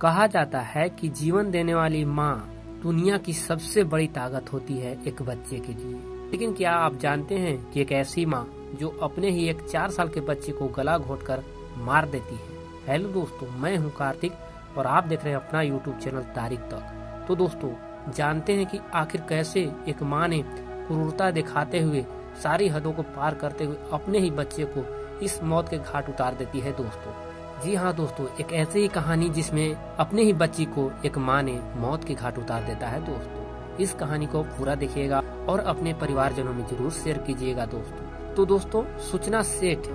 कहा जाता है कि जीवन देने वाली माँ दुनिया की सबसे बड़ी ताकत होती है एक बच्चे के लिए। लेकिन क्या आप जानते हैं कि एक ऐसी माँ जो अपने ही एक 4 साल के बच्चे को गला घोंटकर मार देती है। हेलो दोस्तों, मैं हूँ कार्तिक और आप देख रहे हैं अपना यूट्यूब चैनल तारीख तक। तो दोस्तों, जानते हैं कि आखिर कैसे एक माँ ने क्रूरता दिखाते हुए सारी हदों को पार करते हुए अपने ही बच्चे को इस मौत के घाट उतार देती है। दोस्तों जी हाँ दोस्तों, एक ऐसी ही कहानी जिसमें अपने ही बच्ची को एक माँ ने मौत के घाट उतार देता है। दोस्तों इस कहानी को पूरा देखिएगा और अपने परिवारजनों में जरूर शेयर कीजिएगा। तो दोस्तों, सूचना सेठ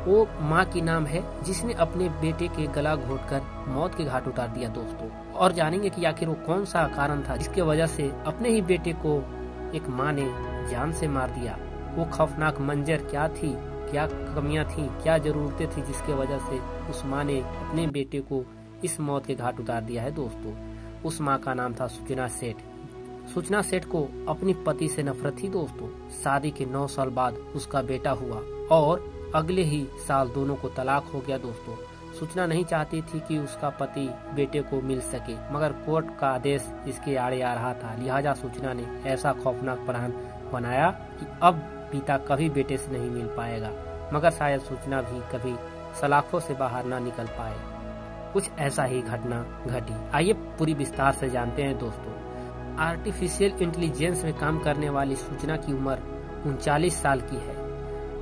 वो माँ की नाम है जिसने अपने बेटे के गला घोंटकर मौत के घाट उतार दिया। दोस्तों और जानेंगे कि आखिर वो कौन सा कारण था जिसके वजह से अपने ही बेटे को एक माँ ने जान से मार दिया। वो खौफनाक मंजर क्या थी, क्या कमियां थी, क्या जरूरतें थी जिसके वजह से उस माँ ने अपने बेटे को इस मौत के घाट उतार दिया है। दोस्तों उस माँ का नाम था सूचना सेठ। सूचना सेठ को अपनी पति से नफरत थी। दोस्तों शादी के 9 साल बाद उसका बेटा हुआ और अगले ही साल दोनों को तलाक हो गया। दोस्तों सूचना नहीं चाहती थी कि उसका पति बेटे को मिल सके, मगर कोर्ट का आदेश इसके आड़े आ रहा था। लिहाजा सूचना ने ऐसा खौफनाक प्लान बनाया कि अब पिता कभी बेटे से नहीं मिल पाएगा, मगर शायद सूचना भी कभी सलाखों से बाहर ना निकल पाए। कुछ ऐसा ही घटना घटी। आइए पूरी विस्तार से जानते हैं। दोस्तों आर्टिफिशियल इंटेलिजेंस में काम करने वाली सूचना की उम्र 39 साल की है,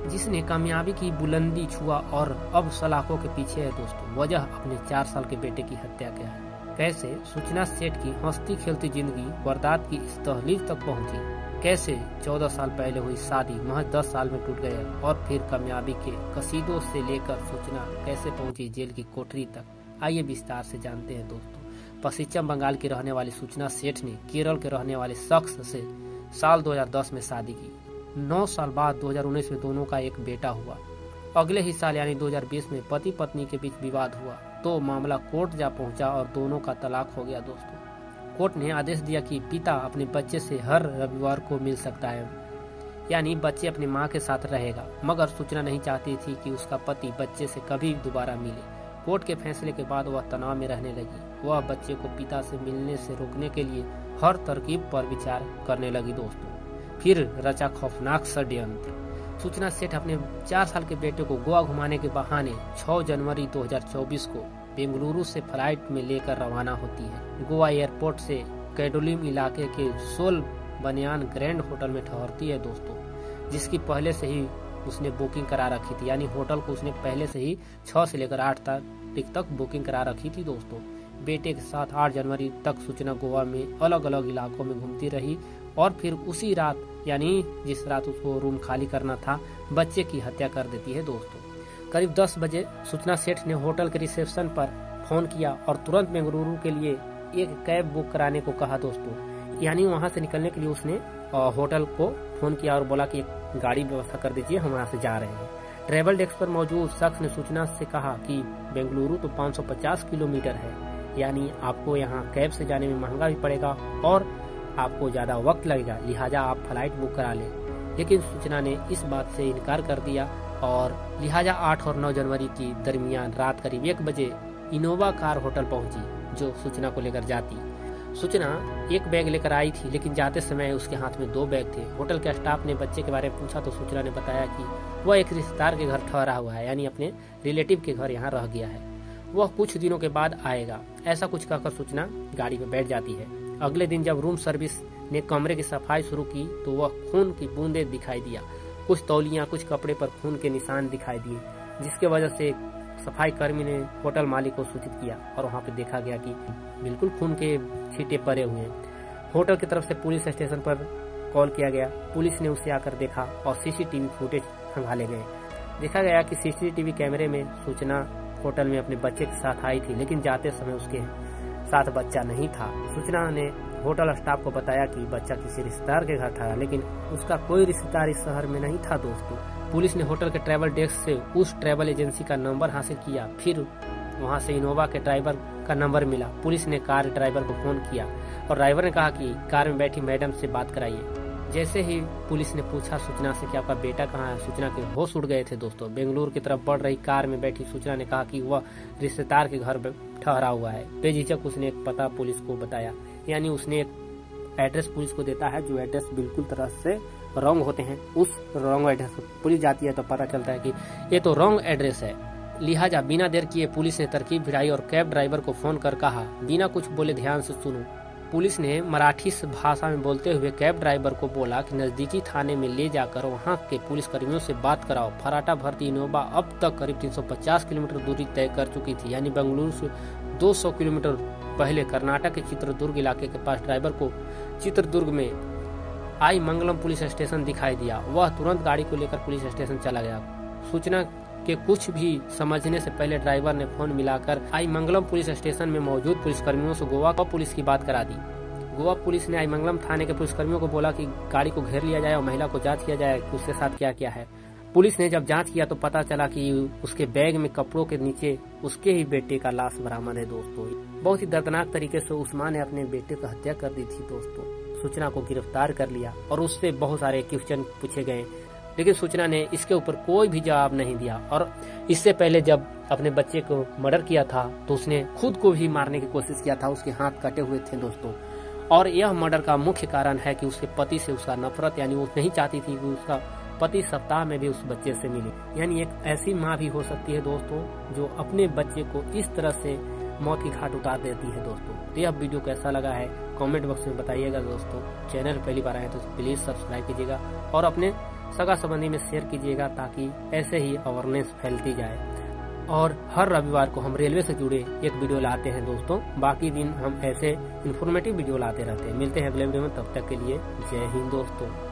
जिसने कामयाबी की बुलंदी छुआ और अब सलाखों के पीछे है। दोस्तों वजह अपने 4 साल के बेटे की हत्या क्या है। कैसे सूचना सेठ की हंसती खेलती जिंदगी वारदात की इस तहलीक तक पहुंची। कैसे 14 साल पहले हुई शादी महज 10 साल में टूट गया और फिर कामयाबी के कसीदों से लेकर सूचना कैसे पहुंची जेल की कोठरी तक। आइए विस्तार से जानते हैं। दोस्तों पश्चिम बंगाल की रहने वाली सूचना सेठ ने केरल के रहने वाले शख्स से साल 2010 में शादी की। 9 साल बाद 2019 में दोनों का एक बेटा हुआ। अगले ही साल यानी 2020 में पति पत्नी के बीच विवाद हुआ तो मामला कोर्ट जा पहुंचा और दोनों का तलाक हो गया। दोस्तों कोर्ट ने आदेश दिया कि पिता अपने बच्चे से हर रविवार को मिल सकता है, यानी बच्चे अपनी मां के साथ रहेगा, मगर सूचना नहीं चाहती थी कि उसका पति बच्चे से कभी दोबारा मिले। कोर्ट के फैसले के बाद वह तनाव में रहने लगी। वह बच्चे को पिता से मिलने से रोकने के लिए हर तरकीब पर विचार करने लगी। दोस्तों फिर रचा खौफनाक षड्यंत्र। सूचना सेठ अपने 4 साल के बेटे को गोवा घुमाने के बहाने 6 जनवरी 2024 को बेंगलुरु से फ्लाइट में लेकर रवाना होती है। गोवा एयरपोर्ट से कैडोलिम इलाके के सोल बनियान ग्रैंड होटल में ठहरती है। दोस्तों जिसकी पहले से ही उसने बुकिंग करा रखी थी, यानी होटल को उसने पहले से ही 6 से लेकर 8 तारीख तक बुकिंग करा रखी थी। दोस्तों बेटे के साथ 8 जनवरी तक सूचना गोवा में अलग अलग इलाकों में घूमती रही और फिर उसी रात, यानी जिस रात उसको रूम खाली करना था, बच्चे की हत्या कर देती है। दोस्तों करीब 10 बजे सूचना सेठ ने होटल के रिसेप्शन पर फोन किया और तुरंत बेंगलुरु के लिए एक कैब बुक कराने को कहा। दोस्तों यानी वहां से निकलने के लिए उसने होटल को फोन किया और बोला कि एक गाड़ी व्यवस्था कर दीजिए, हम वहां से जा रहे हैं। ट्रेवल डेस्क पर मौजूद शख्स ने सूचना से कहा कि बेंगलुरु तो 550 किलोमीटर है, यानी आपको यहाँ कैब से जाने में महंगा भी पड़ेगा और आपको ज्यादा वक्त लगेगा, लिहाजा आप फ्लाइट बुक करा लें। लेकिन सूचना ने इस बात से इनकार कर दिया और लिहाजा 8 और 9 जनवरी की दरमियान रात करीब 1 बजे इनोवा कार होटल पहुंची जो सूचना को लेकर जाती। सूचना एक बैग लेकर आई थी, लेकिन जाते समय उसके हाथ में 2 बैग थे। होटल के स्टाफ ने बच्चे के बारे में पूछा तो सूचना ने बताया कि वह एक रिश्तेदार के घर ठहरा हुआ है, यानी अपने रिलेटिव के घर यहाँ रह गया है, वह कुछ दिनों के बाद आएगा। ऐसा कुछ कहकर सूचना गाड़ी में बैठ जाती है। अगले दिन जब रूम सर्विस ने कमरे की सफाई शुरू की तो वह खून की बूंदें दिखाई दिया। कुछ तौलियां, कुछ कपड़े पर खून के निशान दिखाई दिए, जिसके वजह से सफाई कर्मी ने होटल मालिक को सूचित किया और वहां पे देखा गया कि बिल्कुल खून के छींटे पड़े हुए हैं। होटल की तरफ से पुलिस स्टेशन पर कॉल किया गया। पुलिस ने उसे आकर देखा और सीसीटीवी फुटेज खंगाले गए। देखा गया कि सीसीटीवी कैमरे में सूचना होटल में अपने बच्चे के साथ आई थी, लेकिन जाते समय उसके साथ बच्चा नहीं था। सूचना ने होटल स्टाफ को बताया कि बच्चा किसी रिश्तेदार के घर था, लेकिन उसका कोई रिश्तेदार इस शहर में नहीं था। दोस्तों पुलिस ने होटल के ट्रैवल डेस्क से उस ट्रैवल एजेंसी का नंबर हासिल किया। फिर वहां से इनोवा के ड्राइवर का नंबर मिला। पुलिस ने कार ड्राइवर को फोन किया और ड्राइवर ने कहा कि कार में बैठी मैडम से बात कराइए। जैसे ही पुलिस ने पूछा सूचना से कि आपका बेटा कहाँ है, सूचना के होश उड़ गए थे दोस्तों। बेंगलुरु की तरफ बढ़ रही कार में बैठी सूचना ने कहा कि वह रिश्तेदार के घर ठहरा हुआ है। बेझिझक उसने एक पता पुलिस को बताया, यानी उसने एक एड्रेस पुलिस को देता है जो एड्रेस बिल्कुल तरह से रॉन्ग होते हैं। उस रॉन्ग एड्रेस पर पुलिस जाती है तो पता चलता है कि ये तो रॉन्ग एड्रेस है। लिहाजा बिना देर किए पुलिस ने तरकीब भिड़ाई और कैब ड्राइवर को फोन कर कहा, बिना कुछ बोले ध्यान से सुनो। पुलिस ने मराठी भाषा में बोलते हुए कैब ड्राइवर को बोला कि नजदीकी थाने में ले जाकर वहां के पुलिस कर्मियों से बात कराओ। फराटा भर्ती इनोवा अब तक करीब 350 किलोमीटर दूरी तय कर चुकी थी, यानी बेंगलुरु से 200 किलोमीटर पहले कर्नाटक के चित्रदुर्ग इलाके के पास ड्राइवर को चित्रदुर्ग में आई मंगलम पुलिस स्टेशन दिखाई दिया। वह तुरंत गाड़ी को लेकर पुलिस स्टेशन चला गया। सूचना के कुछ भी समझने से पहले ड्राइवर ने फोन मिलाकर आई मंगलम पुलिस स्टेशन में मौजूद पुलिसकर्मियों से गोवा पुलिस की बात करा दी। गोवा पुलिस ने आई मंगलम थाने के पुलिसकर्मियों को बोला कि गाड़ी को घेर लिया जाए और महिला को जांच किया जाए कि उसके साथ क्या क्या है। पुलिस ने जब जांच किया तो पता चला कि उसके बैग में कपड़ों के नीचे उसके ही बेटे का लाश बरामद है दोस्तों। बहुत ही दर्दनाक तरीके से उस मां ने अपने बेटे की हत्या कर दी थी दोस्तों। सूचना को गिरफ्तार कर लिया और उससे बहुत सारे क्वेश्चन पूछे गए, लेकिन सूचना ने इसके ऊपर कोई भी जवाब नहीं दिया। और इससे पहले जब अपने बच्चे को मर्डर किया था तो उसने खुद को भी मारने की कोशिश किया था, उसके हाथ कटे हुए थे दोस्तों। और यह मर्डर का मुख्य कारण है कि उसके पति से उसका नफरत, यानी वो नहीं चाहती थी कि उसका पति सप्ताह में भी उस बच्चे से मिले। यानी एक ऐसी माँ भी हो सकती है दोस्तों जो अपने बच्चे को इस तरह से मौत की घाट उतार देती है दोस्तों। तो यह वीडियो कैसा लगा है कमेंट बॉक्स में बताइएगा दोस्तों। चैनल पहली बार आए तो प्लीज सब्सक्राइब कीजिएगा और अपने सगा संबंधी में शेयर कीजिएगा ताकि ऐसे ही अवेयरनेस फैलती जाए। और हर रविवार को हम रेलवे से जुड़े एक वीडियो लाते हैं दोस्तों। बाकी दिन हम ऐसे इन्फॉर्मेटिव वीडियो लाते रहते हैं। मिलते हैं अगले वीडियो में, तब तक के लिए जय हिंद दोस्तों।